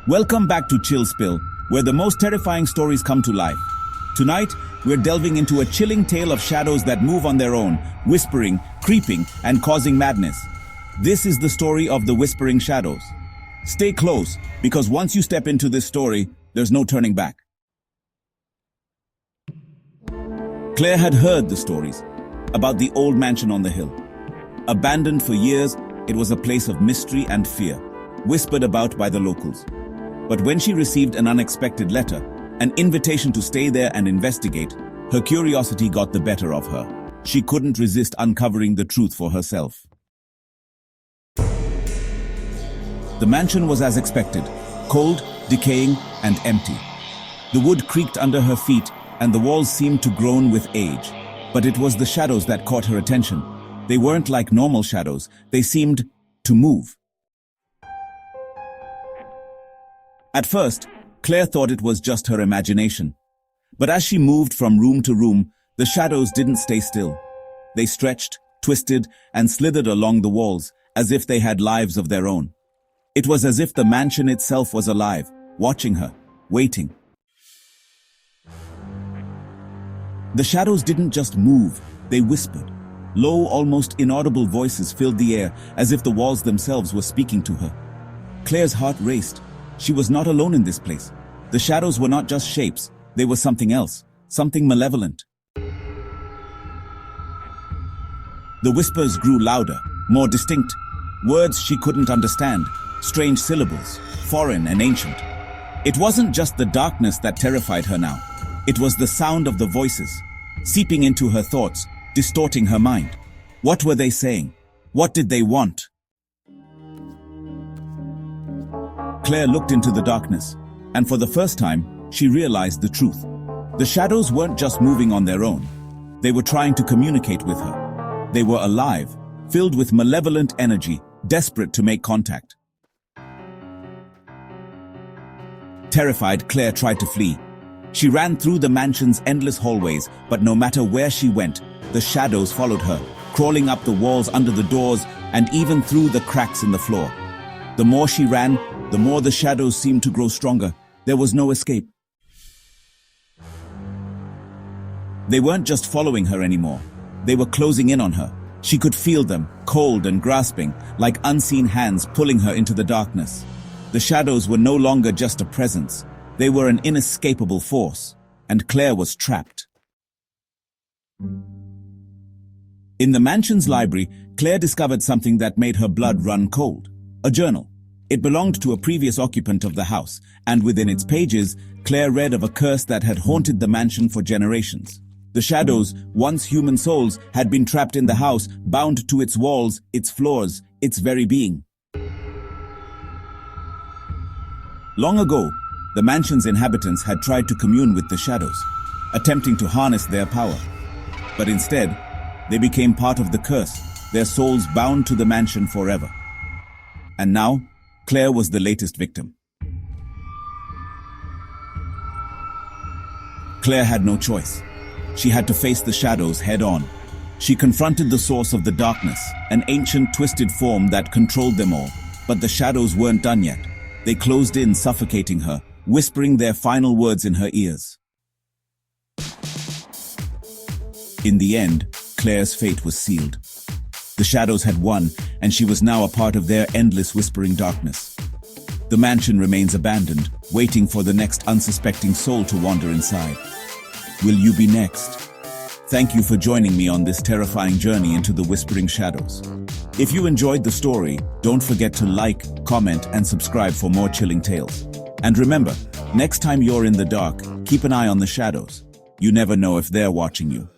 Welcome back to ChillSpill, where the most terrifying stories come to life. Tonight, we're delving into a chilling tale of shadows that move on their own, whispering, creeping, and causing madness. This is the story of the Whispering Shadows. Stay close, because once you step into this story, there's no turning back. Claire had heard the stories about the old mansion on the hill. Abandoned for years, it was a place of mystery and fear, whispered about by the locals. But when she received an unexpected letter, an invitation to stay there and investigate, her curiosity got the better of her. She couldn't resist uncovering the truth for herself. The mansion was as expected, cold, decaying, and empty. The wood creaked under her feet, and the walls seemed to groan with age. But it was the shadows that caught her attention. They weren't like normal shadows, they seemed to move. At first, Claire thought it was just her imagination. But as she moved from room to room, the shadows didn't stay still. They stretched, twisted, and slithered along the walls, as if they had lives of their own. It was as if the mansion itself was alive, watching her, waiting. The shadows didn't just move, they whispered. Low, almost inaudible voices filled the air, as if the walls themselves were speaking to her. Claire's heart raced. She was not alone in this place. The shadows were not just shapes, they were something else, something malevolent. The whispers grew louder, more distinct. Words she couldn't understand, strange syllables, foreign and ancient. It wasn't just the darkness that terrified her now. It was the sound of the voices, seeping into her thoughts, distorting her mind. What were they saying? What did they want? Claire looked into the darkness, and for the first time, she realized the truth. The shadows weren't just moving on their own. They were trying to communicate with her. They were alive, filled with malevolent energy, desperate to make contact. Terrified, Claire tried to flee. She ran through the mansion's endless hallways, but no matter where she went, the shadows followed her, crawling up the walls, under the doors, and even through the cracks in the floor. The more she ran, the more the shadows seemed to grow stronger. There was no escape. They weren't just following her anymore. They were closing in on her. She could feel them, cold and grasping, like unseen hands pulling her into the darkness. The shadows were no longer just a presence. They were an inescapable force, and Claire was trapped. In the mansion's library, Claire discovered something that made her blood run cold. A journal. It belonged to a previous occupant of the house, and within its pages, Claire read of a curse that had haunted the mansion for generations. The shadows, once human souls, had been trapped in the house, bound to its walls, its floors, its very being. Long ago, the mansion's inhabitants had tried to commune with the shadows, attempting to harness their power. But instead, they became part of the curse, their souls bound to the mansion forever. And now, Claire was the latest victim. Claire had no choice. She had to face the shadows head-on. She confronted the source of the darkness, an ancient, twisted form that controlled them all. But the shadows weren't done yet. They closed in, suffocating her, whispering their final words in her ears. In the end, Claire's fate was sealed. The shadows had won, and she was now a part of their endless whispering darkness. The mansion remains abandoned, waiting for the next unsuspecting soul to wander inside. Will you be next? Thank you for joining me on this terrifying journey into the Whispering Shadows. If you enjoyed the story, don't forget to like, comment, and subscribe for more chilling tales. And remember, next time you're in the dark, keep an eye on the shadows. You never know if they're watching you.